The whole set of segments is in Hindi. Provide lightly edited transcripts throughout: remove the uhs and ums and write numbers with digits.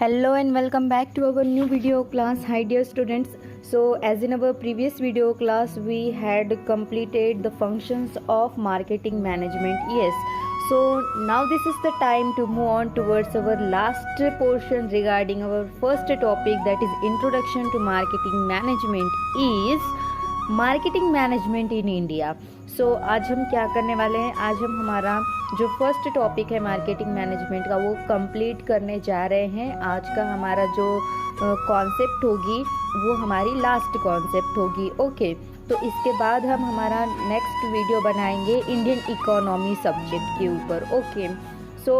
Hello and welcome back to our new video class. Hi dear students. So as in our previous video class we had completed the functions of marketing management. Yes. So now this is the time to move on towards our last portion regarding our first topic, that is introduction to marketing management is marketing management in India. So आज हम क्या करने वाले हैं, आज हम हमारा जो फर्स्ट टॉपिक है मार्केटिंग मैनेजमेंट का वो कंप्लीट करने जा रहे हैं. आज का हमारा जो कॉन्सेप्ट होगी वो हमारी लास्ट कॉन्सेप्ट होगी. ओके, तो इसके बाद हम हमारा नेक्स्ट वीडियो बनाएंगे इंडियन इकोनॉमी सब्जेक्ट के ऊपर. Okay, so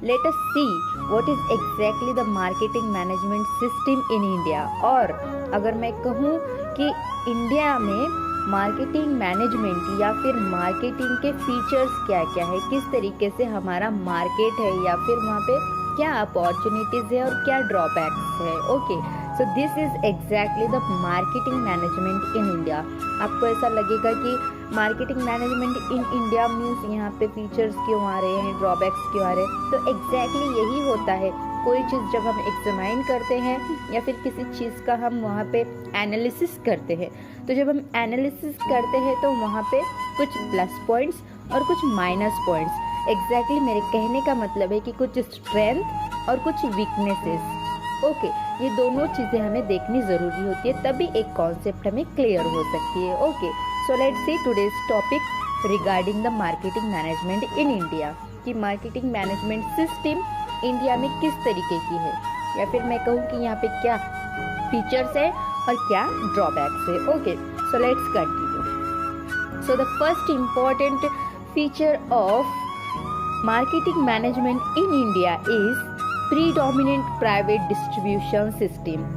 let us see what is exactly the marketing management system in India. और अगर मैं कहूँ कि इंडिया में मार्केटिंग मैनेजमेंट या फिर मार्केटिंग के फीचर्स क्या क्या है, किस तरीके से हमारा मार्केट है या फिर वहाँ पे क्या अपॉर्चुनिटीज़ है और क्या ड्रॉबैक्स है. Okay, so this is exactly the marketing management in India. आपको ऐसा लगेगा कि marketing management in India means यहाँ पे फीचर्स क्यों आ रहे हैं, ड्रॉबैक्स क्यों आ रहे हैं. तो एग्जैक्टली यही होता है. कोई चीज़ जब हम एग्जामाइन करते हैं या फिर किसी चीज़ का हम वहाँ पे एनालिसिस करते हैं, तो जब हम एनालिसिस करते हैं तो वहाँ पे कुछ प्लस पॉइंट्स और कुछ माइनस पॉइंट्स. एग्जैक्टली मेरे कहने का मतलब है कि कुछ स्ट्रेंथ और कुछ वीकनेसेस. ओके, ये दोनों चीज़ें हमें देखनी ज़रूरी होती है, तभी एक कॉन्सेप्ट हमें क्लियर हो सकती है. Okay, so let's see today's topic regarding the marketing management in India, कि मार्केटिंग मैनेजमेंट सिस्टम इंडिया में किस तरीके की है, या फिर मैं कहूँ कि यहाँ पे क्या फीचर्स है और क्या ड्रॉबैक्स है. Okay, so let's continue. So the first important feature of marketing management in India is predominant private distribution system.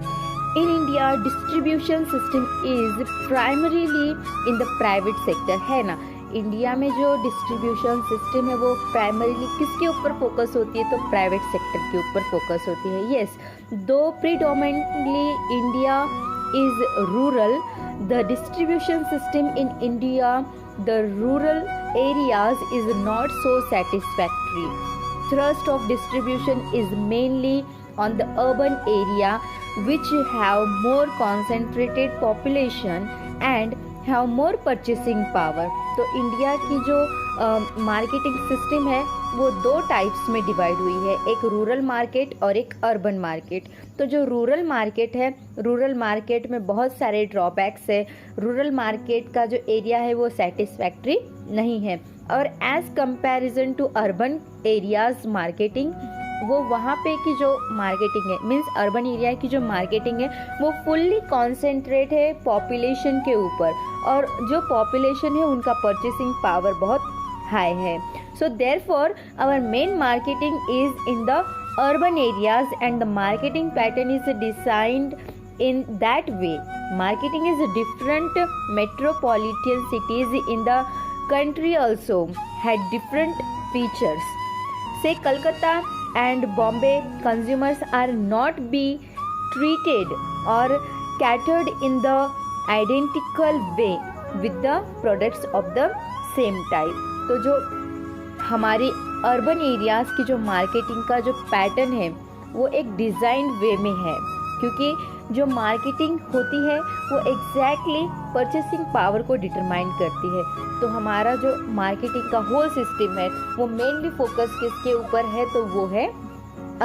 In India, distribution system is primarily in the private sector, है ना. इंडिया में जो डिस्ट्रीब्यूशन सिस्टम है वो प्राइमरीली किसके ऊपर फोकस होती है, तो प्राइवेट सेक्टर के ऊपर फोकस होती है. येस, दो predominantly India is rural, the distribution system in India, the rural areas is not so satisfactory. Thrust of distribution is mainly on the urban area which have more concentrated population and have more purchasing power. तो इंडिया की जो मार्केटिंग सिस्टम है वो दो टाइप्स में डिवाइड हुई है, एक रूरल मार्केट और एक अर्बन मार्केट. तो जो रूरल मार्केट है, रूरल मार्केट में बहुत सारे ड्रॉबैक्स है. रूरल मार्केट का जो एरिया है वो सेटिस्फैक्ट्री नहीं है, और as comparison to urban areas marketing, वो वहाँ पे की जो मार्केटिंग है मीन्स अर्बन एरिया की जो मार्केटिंग है वो फुल्ली कॉन्सेंट्रेट है पॉपुलेशन के ऊपर, और जो पॉपुलेशन है उनका परचेसिंग पावर बहुत हाई है. So therefore our main marketing is in the urban areas and the marketing pattern is designed in that way. Marketing is different. Metropolitan cities in the country also had different features. Say Kolkata and Bombay consumers are not be treated or catered in the identical way with the products of the same type. तो जो हमारी अर्बन एरियाज़ की जो मार्केटिंग का जो पैटर्न है वो एक डिज़ाइन वे में है, क्योंकि जो मार्केटिंग होती है वो एग्जैक्टली परचेसिंग पावर को डिटरमाइन करती है. तो हमारा जो मार्केटिंग का होल सिस्टम है वो मेनली फोकस किसके ऊपर है, तो वो है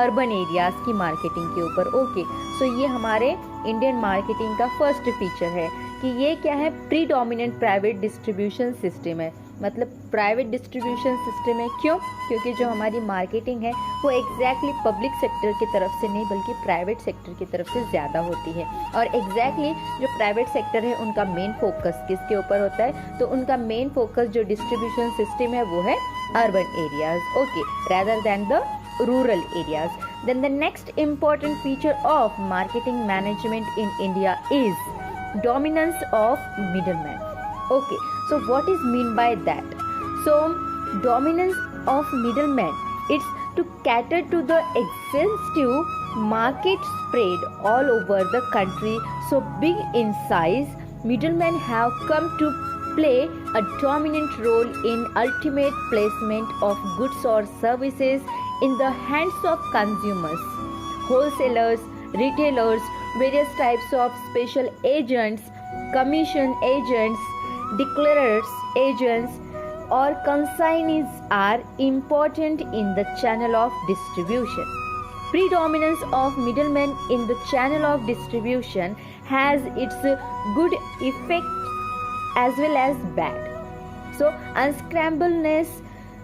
अर्बन एरियाज़ की मार्केटिंग के ऊपर. ओके, सो ये हमारे इंडियन मार्केटिंग का फर्स्ट फीचर है कि ये क्या है, प्रीडोमिनेंट प्राइवेट डिस्ट्रीब्यूशन सिस्टम है. मतलब प्राइवेट डिस्ट्रीब्यूशन सिस्टम है, क्यों? क्योंकि जो हमारी मार्केटिंग है वो एग्जैक्टली पब्लिक सेक्टर की तरफ से नहीं बल्कि प्राइवेट सेक्टर की तरफ से ज़्यादा होती है. और एग्जैक्टली जो प्राइवेट सेक्टर है उनका मेन फोकस किसके ऊपर होता है, तो उनका मेन फोकस जो डिस्ट्रीब्यूशन सिस्टम है वो है urban areas. Okay, rather than the rural areas. Then the next important feature of marketing management in India is dominance of middlemen. Okay, so what is mean by that? So dominance of middlemen, it's to cater to the extensive market spread all over the country, so big in size. Middlemen have come to play a dominant role in ultimate placement of goods or services in the hands of consumers. wholesalers, retailers, various types of special agents, commission agents, declarers agents, or consignees are important in the channel of distribution. Predominance of middlemen in the channel of distribution has its good effects as well as bad. So, unscrambleness,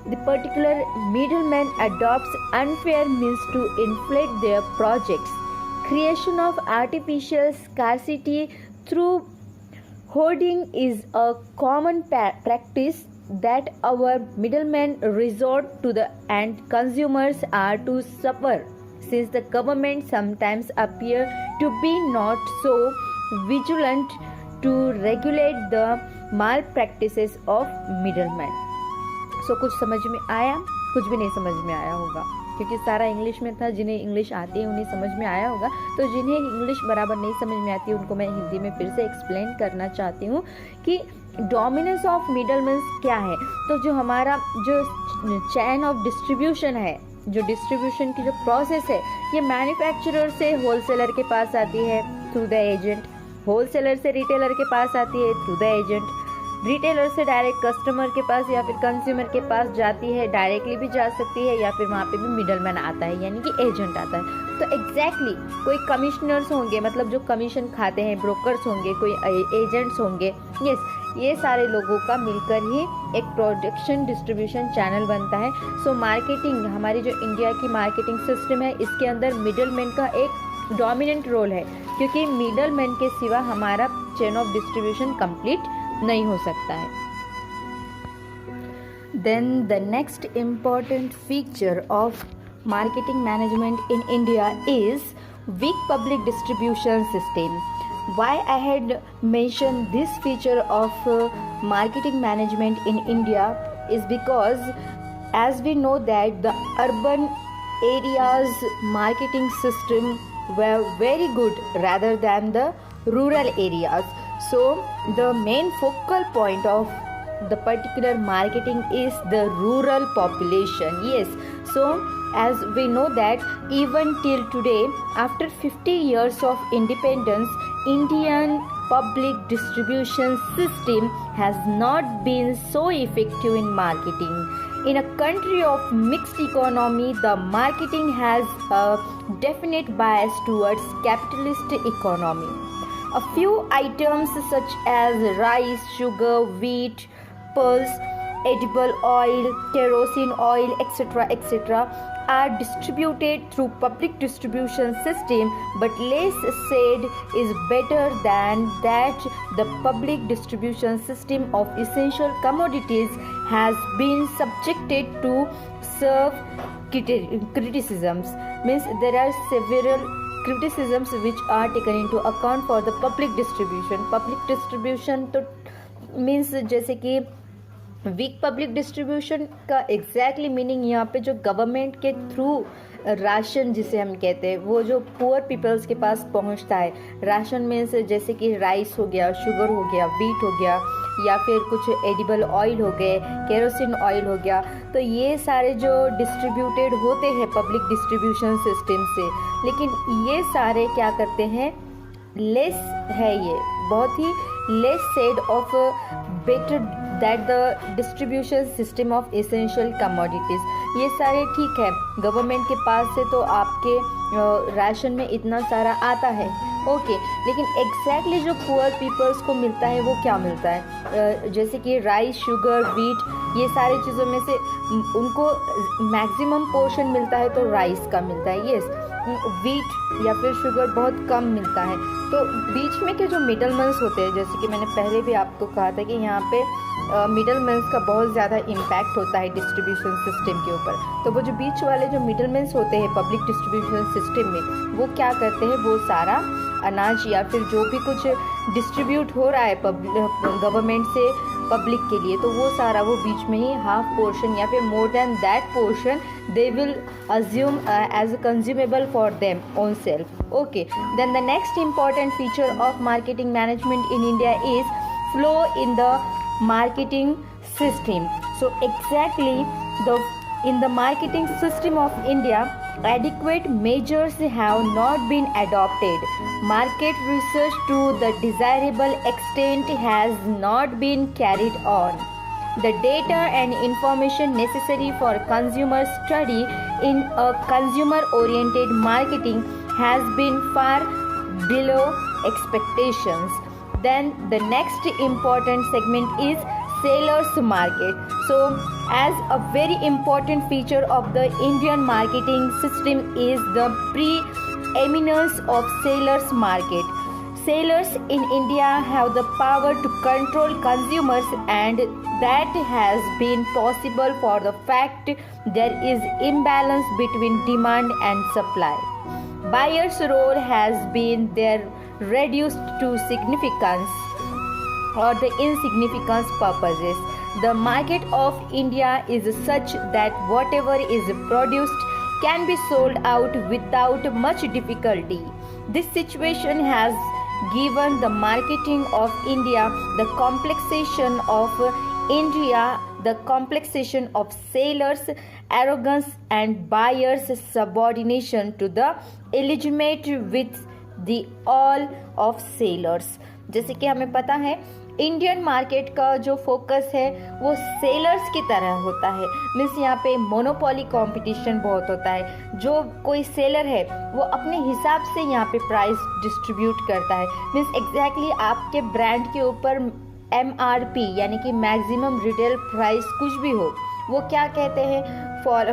the particular middleman adopts unfair means to inflate their projects. Creation of artificial scarcity through hoarding is a common practice that our middlemen resort to and consumers are to suffer, since the government sometimes appear to be not so vigilant to regulate the malpractices of middlemen. So कुछ समझ में आया? कुछ भी नहीं समझ में आया होगा क्योंकि सारा इंग्लिश में था. जिन्हें इंग्लिश आती है उन्हें समझ में आया होगा. तो जिन्हें इंग्लिश बराबर नहीं समझ में आती है उनको मैं हिंदी में फिर से एक्सप्लेन करना चाहती हूँ कि डोमिनेंस ऑफ मिडलमैन क्या है. तो जो हमारा जो चैन ऑफ डिस्ट्रीब्यूशन है, जो डिस्ट्रीब्यूशन की जो प्रोसेस है, ये मैन्युफैक्चरर से होलसेलर के पास आती है थ्रू द एजेंट, होलसेलर से रिटेलर के पास आती है थ्रू द एजेंट, रिटेलर से डायरेक्ट कस्टमर के पास या फिर कंज्यूमर के पास जाती है, डायरेक्टली भी जा सकती है या फिर वहाँ पे भी मिडलमैन आता है यानी कि एजेंट आता है. तो एग्जैक्टली कोई कमिश्नर्स होंगे, मतलब जो कमीशन खाते हैं, ब्रोकर्स होंगे, कोई एजेंट्स होंगे, यस, ये सारे लोगों का मिलकर ही एक प्रोडक्शन डिस्ट्रीब्यूशन चैनल बनता है. सो मार्केटिंग, हमारी जो इंडिया की मार्केटिंग सिस्टम है, इसके अंदर मिडलमैन का एक डोमिनेंट रोल है क्योंकि मिडलमैन के सिवा हमारा चेन ऑफ डिस्ट्रीब्यूशन कंप्लीट नहीं हो सकता है. Then the next important feature of marketing management in India is weak public distribution system. Why I had mentioned this feature of marketing management in India is because as we know that the urban areas marketing system were very good rather than the rural areas. So the main focal point of the particular marketing is the rural population. Yes, so as we know that even till today, after 50 years of independence, Indian public distribution system has not been so effective in marketing. In a country of mixed economy, the marketing has a definite bias towards capitalist economy. A few items such as rice, sugar, wheat, pulse, edible oil, kerosene oil, etc. are distributed through public distribution system, but less said is better than that. The public distribution system of essential commodities has been subjected to severe criticisms. Means there are several criticisms which are taken into account for the public distribution. Public distribution तो means जैसे कि वीक पब्लिक डिस्ट्रीब्यूशन का एग्जैक्टली मीनिंग यहाँ पे जो गवर्नमेंट के थ्रू राशन जिसे हम कहते हैं वो जो पुअर पीपल्स के पास पहुँचता है. राशन में से जैसे कि राइस हो गया, शुगर हो गया, वीट हो गया या फिर कुछ एडिबल ऑयल हो गए, केरोसिन ऑयल हो गया. तो ये सारे जो डिस्ट्रीब्यूटेड होते हैं पब्लिक डिस्ट्रीब्यूशन सिस्टम से, लेकिन ये सारे क्या करते हैं, लेस है, ये बहुत ही less said of better that the distribution system of essential commodities. ये सारे ठीक है, गवर्नमेंट के पास से तो आपके राशन में इतना सारा आता है, ओके, लेकिन एग्जैक्टली जो पुअर पीपल्स को मिलता है वो क्या मिलता है, जैसे कि राइस, शुगर, वीट, ये सारी चीज़ों में से उनको मैक्सिमम पोर्शन मिलता है तो राइस का मिलता है. यस, वीट या फिर शुगर बहुत कम मिलता है. तो बीच में के जो मिडलमैन्स होते हैं, जैसे कि मैंने पहले भी आपको कहा था कि यहाँ पे मिडलमैन्स का बहुत ज़्यादा इम्पैक्ट होता है डिस्ट्रीब्यूशन सिस्टम के ऊपर. तो वो जो बीच वाले जो मिडलमैन्स होते हैं पब्लिक डिस्ट्रीब्यूशन सिस्टम में, वो क्या करते हैं, वो सारा अनाज या फिर जो भी कुछ डिस्ट्रीब्यूट हो रहा है गवर्नमेंट से पब्लिक के लिए, तो वो सारा वो बीच में ही हाफ पोर्शन या फिर more than that portion they will assume as consumable for them own self. Okay, then the next important feature of marketing management in India is flow in the marketing system. So exactly in the marketing system of India, adequate measures have not been adopted. Market research to the desirable extent has not been carried on. The data and information necessary for consumer study in a consumer-oriented marketing has been far below expectations. Then the next important segment is sellers market. So as a very important feature of the Indian marketing system is the preeminence of sellers market. Sellers in India have the power to control consumers, and that has been possible for the fact there is imbalance between demand and supply. Buyer's role has been there reduced to significance or the insignificance purposes. The market of India is such that whatever is produced can be sold out without much difficulty. This situation has given the marketing of India the complexation of sellers, arrogance and buyers' subordination to the illegitimate with the all of sellers. जैसे कि हमें पता है इंडियन मार्केट का जो फोकस है वो सेलर्स की तरह होता है. मीन्स यहाँ पे मोनोपोली कंपटीशन बहुत होता है. जो कोई सेलर है वो अपने हिसाब से यहाँ पे प्राइस डिस्ट्रीब्यूट करता है. मीन्स एग्जैक्टली आपके ब्रांड के ऊपर MRP यानी कि मैक्सिमम रिटेल प्राइस कुछ भी हो, वो क्या कहते हैं,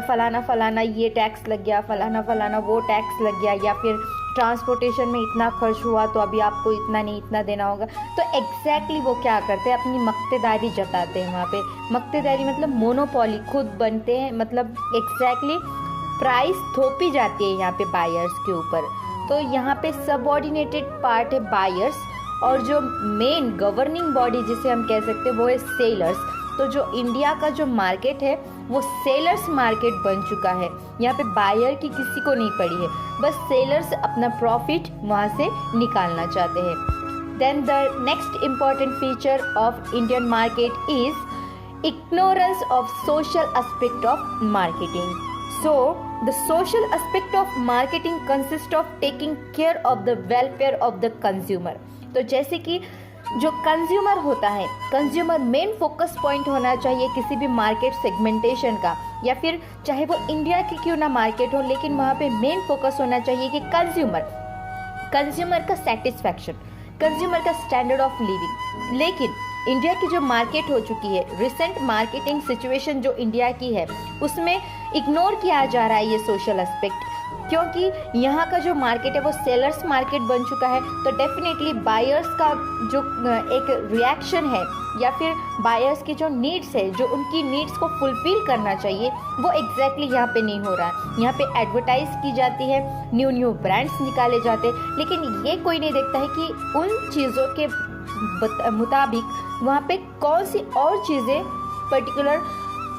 फलाना फलाना ये टैक्स लग गया, फलाना फलाना वो टैक्स लग गया, या फिर ट्रांसपोर्टेशन में इतना खर्च हुआ तो अभी आपको इतना नहीं इतना देना होगा. तो एग्जैक्टली वो क्या करते हैं, अपनी मक्तेदारी जताते हैं. वहाँ पे मक्तेदारी मतलब मोनोपोली खुद बनते हैं. मतलब एग्जैक्टली प्राइस थोपी जाती है यहाँ पे बायर्स के ऊपर. तो यहाँ पे सबऑर्डिनेटेड पार्ट है बायर्स, और जो मेन गवर्निंग बॉडी जिसे हम कह सकते हैं वो है सेलर्स. तो जो इंडिया का जो मार्केट है वो सेलर्स मार्केट बन चुका है. यहाँ पे बायर की किसी को नहीं पड़ी है, बस सेलर्स अपना प्रॉफिट वहाँ से निकालना चाहते हैं. Then the next important feature of Indian market is ignorance of social aspect of marketing. So the social aspect of marketing consist of taking care of the welfare of the consumer. तो जैसे कि जो कंज्यूमर होता है, कंज्यूमर मेन फोकस पॉइंट होना चाहिए किसी भी मार्केट सेगमेंटेशन का, या फिर चाहे वो इंडिया की क्यों ना मार्केट हो, लेकिन वहाँ पे मेन फोकस होना चाहिए कि कंज्यूमर का सेटिस्फैक्शन, कंज्यूमर का स्टैंडर्ड ऑफ लिविंग. लेकिन इंडिया की जो मार्केट हो चुकी है, रिसेंट मार्केटिंग सिचुएशन जो इंडिया की है उसमें इग्नोर किया जा रहा है ये सोशल एस्पेक्ट, क्योंकि यहाँ का जो मार्केट है वो सेलर्स मार्केट बन चुका है. तो डेफिनेटली बायर्स का जो एक रिएक्शन है या फिर बायर्स की जो नीड्स है, जो उनकी नीड्स को फुलफिल करना चाहिए, वो एग्जैक्टली यहाँ पे नहीं हो रहा है. यहाँ पे एडवर्टाइज की जाती है, न्यू ब्रांड्स निकाले जाते हैं, लेकिन ये कोई नहीं देखता है कि उन चीज़ों के मुताबिक वहाँ पे कौन सी और चीज़ें पर्टिकुलर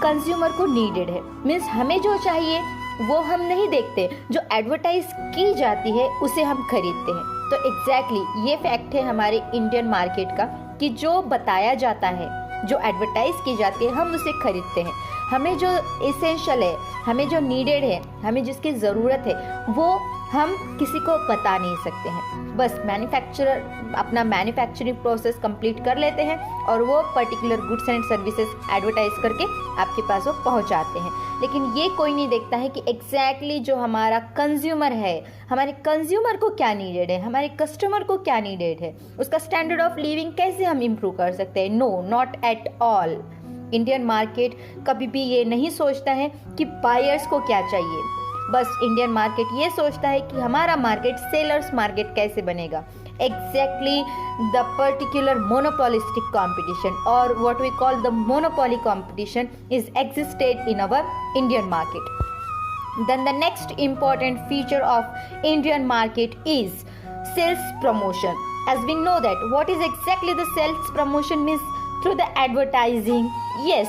कंज्यूमर को नीडेड है. मीन्स हमें जो चाहिए वो हम नहीं देखते, जो एडवर्टाइज की जाती है उसे हम खरीदते हैं. तो एग्जैक्टली ये फैक्ट है हमारे इंडियन मार्केट का कि जो बताया जाता है, जो एडवर्टाइज की जाती है, हम उसे खरीदते हैं. हमें जो एसेंशियल है, हमें जो नीडेड है, हमें जिसकी ज़रूरत है, वो हम किसी को बता नहीं सकते हैं. बस मैन्युफैक्चरर अपना मैन्युफैक्चरिंग प्रोसेस कंप्लीट कर लेते हैं और वो particular goods and services advertise करके आपके पास वो पहुंचाते हैं. लेकिन ये कोई नहीं देखता है कि एग्जैक्टली जो हमारा कंज्यूमर है, हमारे कंज्यूमर को क्या नीडेड है, हमारे कस्टमर को क्या नीडेड है, उसका स्टैंडर्ड ऑफ लिविंग कैसे हम इम्प्रूव कर सकते हैं. No, not at all. Indian market कभी भी ये नहीं सोचता है कि बायर्स को क्या चाहिए. बस इंडियन मार्केट ये सोचता है कि हमारा मार्केट सेलर्स मार्केट कैसे बनेगा. Exactly the particular monopolistic competition or what we call the monopoly competition is existed in our Indian market. Then the next important feature of Indian market is sales promotion. As we know that what is exactly the sales promotion means, through the advertising. Yes,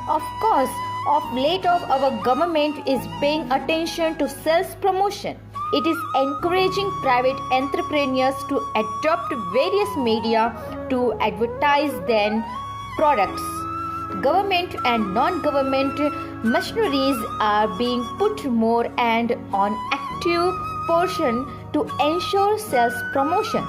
of course, of late our government is paying attention to sales promotion. It is encouraging private entrepreneurs to adopt various media to advertise their products. government and non-government machineries are being put more and on active portion to ensure sales promotion.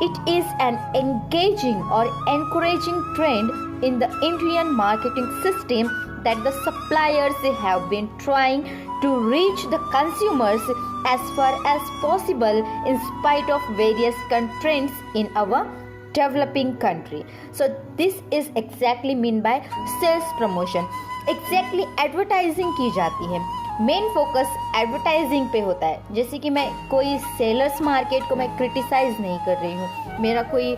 It is an engaging or encouraging trend in the Indian marketing system that the suppliers have been trying to reach the consumers as far as possible in spite of various constraints in our developing country. So this is exactly mean by sales promotion. Exactly advertising की जाती है, मेन फोकस एडवर्टाइजिंग पे होता है. जैसे कि मैं कोई सेलर्स मार्केट को मैं क्रिटिसाइज नहीं कर रही हूँ, मेरा कोई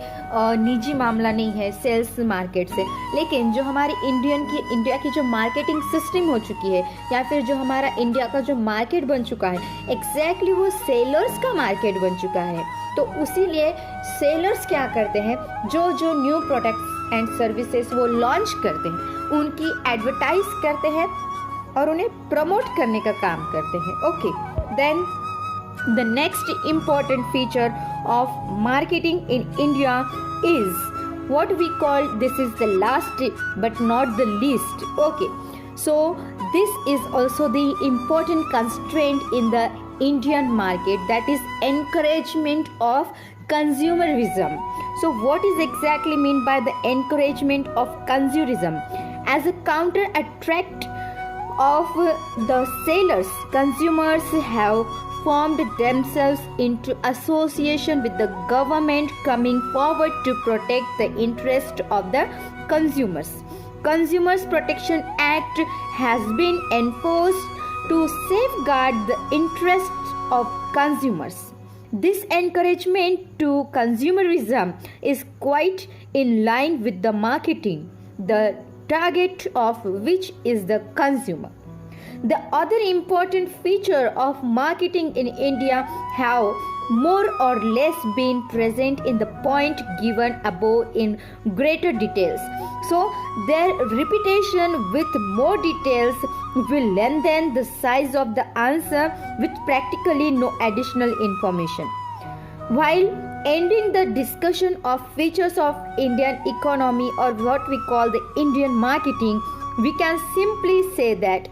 निजी मामला नहीं है सेल्स मार्केट से, लेकिन जो हमारी इंडिया की जो मार्केटिंग सिस्टम हो चुकी है या फिर जो हमारा इंडिया का जो मार्केट बन चुका है, एग्जैक्टली वो सेलर्स का मार्केट बन चुका है. तो उसीलिए सेलर्स क्या करते हैं, जो न्यू प्रोडक्ट्स एंड सर्विसेज वो लॉन्च करते हैं उनकी एडवर्टाइज करते हैं और उन्हें प्रमोट करने का काम करते हैं. Okay, then the next important feature of marketing in India is what we call, this is the last but not the least. Okay, so this is also the important constraint in the Indian market, that is encouragement of consumerism. So what is exactly mean by the encouragement of consumerism? As a counter attract of the sellers, consumers have formed themselves into association with the government, coming forward to protect the interest of the consumers. Consumers Protection Act has been enforced to safeguard the interests of consumers. This encouragement to consumerism is quite in line with the marketing, the target of which is the consumer. The other important feature of marketing in India have more or less been present in the point given above in greater details. So their repetition with more details will lengthen the size of the answer with practically no additional information. While ending the discussion of features of Indian economy, or what we call the Indian marketing, we can simply say that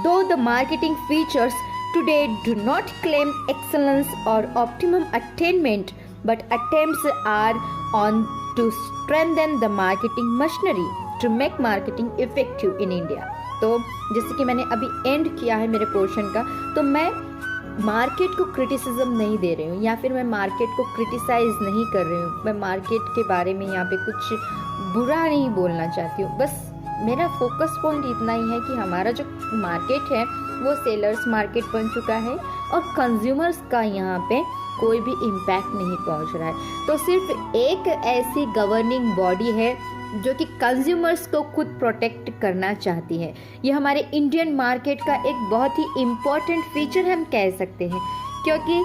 though the marketing features today do not claim excellence or optimum attainment, but attempts are on to strengthen the marketing machinery to make marketing effective in India. तो जैसे कि मैंने अभी एंड किया है मेरे पोर्शन का, तो मैं मार्केट को क्रिटिसिज्म नहीं दे रही हूँ या फिर मैं मार्केट को क्रिटिसाइज नहीं कर रही हूँ, मैं मार्केट के बारे में यहाँ पे कुछ बुरा नहीं बोलना चाहती हूँ. बस मेरा फोकस पॉइंट इतना ही है कि हमारा जो मार्केट है वो सेलर्स मार्केट बन चुका है और कंज्यूमर्स का यहाँ पे कोई भी इम्पैक्ट नहीं पहुँच रहा है. तो सिर्फ एक ऐसी गवर्निंग बॉडी है जो कि कंज्यूमर्स को खुद प्रोटेक्ट करना चाहती है. ये हमारे इंडियन मार्केट का एक बहुत ही इम्पॉर्टेंट फीचर हम कह सकते हैं, क्योंकि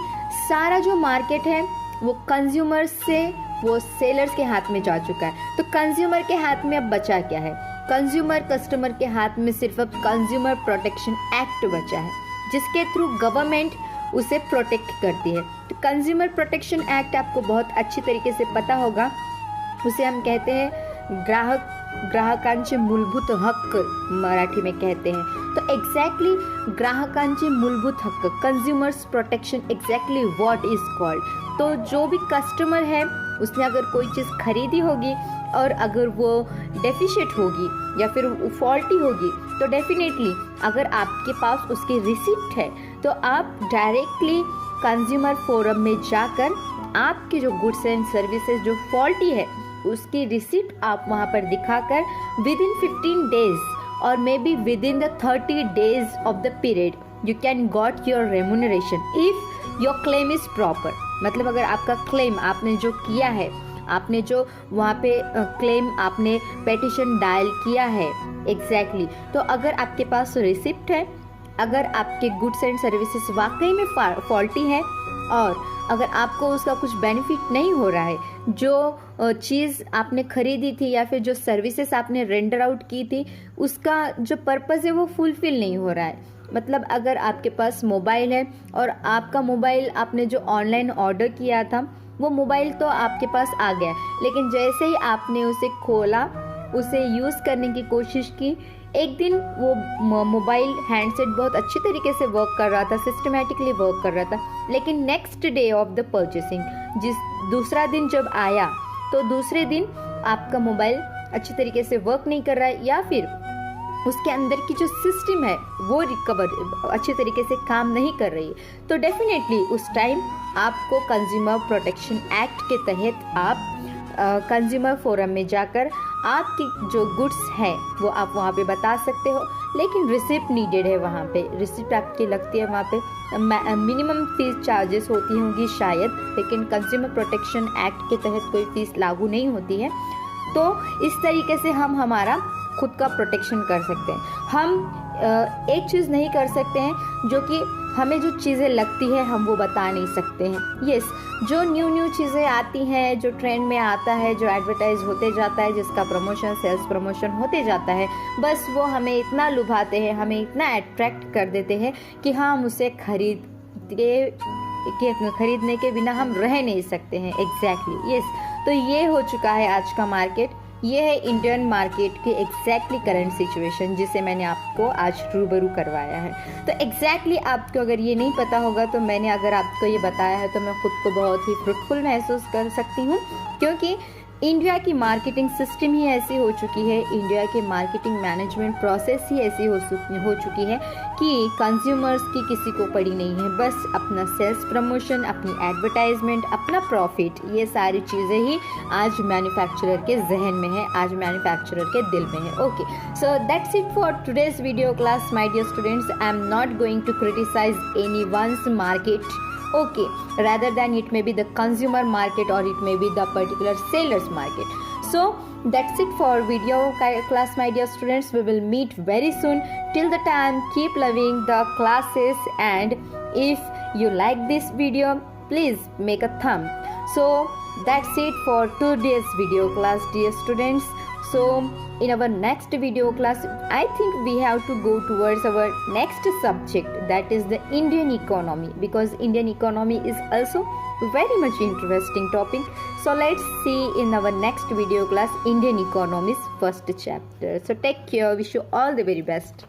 सारा जो मार्केट है वो कंज्यूमर्स से वो सेलर्स के हाथ में जा चुका है. तो कंज्यूमर के हाथ में अब बचा क्या है? कस्टमर के हाथ में सिर्फ अब कंज्यूमर प्रोटेक्शन एक्ट बचा है, जिसके थ्रू गवर्नमेंट उसे प्रोटेक्ट करती है. तो कंज्यूमर प्रोटेक्शन एक्ट आपको बहुत अच्छी तरीके से पता होगा, उसे हम कहते हैं ग्राहकांचे मूलभूत हक्क मराठी में कहते हैं. तो एग्जैक्टली ग्राहकांचे मूलभूत हक्क, consumers protection, exactly what is called. तो जो भी कस्टमर है उसने अगर कोई चीज़ खरीदी होगी और अगर वो डेफिशिएंट होगी या फिर फॉल्टी होगी, तो डेफिनेटली अगर आपके पास उसकी रिसिप्ट है तो आप डायरेक्टली कंज्यूमर फोरम में जाकर आपके जो गुड्स एंड सर्विसेज जो फॉल्टी है उसकी रिसिप्ट आप वहाँ पर दिखाकर विद इन 15 डेज और may be with in the 30 days of the period you can got your remuneration if your claim is proper. मतलब अगर आपका क्लेम आपने जो किया है, आपने जो वहाँ पे क्लेम आपने पेटिशन डायल किया है एग्जैक्टली, तो अगर आपके पास रिसिप्ट है, अगर आपके गुड्स एंड सर्विसेज वाकई में फॉल्टी है और अगर आपको उसका कुछ बेनिफिट नहीं हो रहा है, जो चीज़ आपने खरीदी थी या फिर जो सर्विसेज आपने रेंडर आउट की थी उसका जो पर्पज़ है वो फुलफिल नहीं हो रहा है. मतलब अगर आपके पास मोबाइल है और आपका मोबाइल आपने जो ऑनलाइन ऑर्डर किया था वो मोबाइल तो आपके पास आ गया, लेकिन जैसे ही आपने उसे खोला उसे यूज़ करने की कोशिश की। एक दिन वो मोबाइल हैंडसेट बहुत अच्छी तरीके से वर्क कर रहा था, सिस्टमेटिकली वर्क कर रहा था, लेकिन next day of the purchasing, दूसरा दिन जब आया तो दूसरे दिन आपका मोबाइल अच्छी तरीके से वर्क नहीं कर रहा है, या फिर उसके अंदर की जो सिस्टम है वो रिकवर अच्छी तरीके से काम नहीं कर रही है, तो डेफिनेटली उस टाइम आपको कंज्यूमर प्रोटेक्शन एक्ट के तहत आप कंज्यूमर फोरम में जाकर आपकी जो गुड्स है वो आप वहाँ पे बता सकते हो, लेकिन रिसिप्ट नीडेड है। वहाँ पे रिसिप्ट आपकी लगती है, वहाँ पे मिनिमम फीस चार्जेस होती होंगी शायद, लेकिन कंज्यूमर प्रोटेक्शन एक्ट के तहत कोई फीस लागू नहीं होती है। तो इस तरीके से हम हमारा खुद का प्रोटेक्शन कर सकते हैं। हम एक चीज़ नहीं कर सकते हैं, जो कि हमें जो चीज़ें लगती है हम वो बता नहीं सकते हैं। यस, जो न्यू चीज़ें आती हैं, जो ट्रेंड में आता है, जो एडवर्टाइज होते जाता है, जिसका प्रमोशन, सेल्स प्रमोशन होते जाता है, बस वो हमें इतना लुभाते हैं, हमें इतना अट्रैक्ट कर देते हैं कि हम उसे खरीदने के बिना हम रह नहीं सकते हैं। एग्जैक्टली यस, तो ये हो चुका है आज का मार्केट। ये है इंडियन मार्केट की एग्जैक्टली करंट सिचुएशन, जिसे मैंने आपको आज रूबरू करवाया है। तो एग्जैक्टली आपको अगर ये नहीं पता होगा, तो मैंने अगर आपको ये बताया है तो मैं खुद को बहुत ही फ्रूटफुल महसूस कर सकती हूँ, क्योंकि इंडिया की मार्केटिंग सिस्टम ही ऐसी हो चुकी है, इंडिया की मार्केटिंग मैनेजमेट प्रोसेस ही ऐसी हो चुकी है कि कंज्यूमर्स की किसी को पड़ी नहीं है। बस अपना सेल्स प्रमोशन, अपनी एडवर्टाइजमेंट, अपना प्रॉफिट, ये सारी चीज़ें ही आज मैन्युफैक्चरर के जहन में है, आज मैन्युफैक्चरर के दिल में है। Okay, so that's it for today's video class my dear students. I am not going to criticise anyone's market, okay, rather than it may be the consumer market or it may be the particular seller's market. So that's it for video class, my dear students. We will meet very soon. Till the time, keep loving the classes, and if you like this video, please make a thumb. So that's it for today's video class, dear students. So in our next video class, I think we have to go towards our next subject, that is the Indian economy, because Indian economy is also very much interesting topic. So let's see in our next video class Indian economy's first chapter. So take care, wish you all the very best.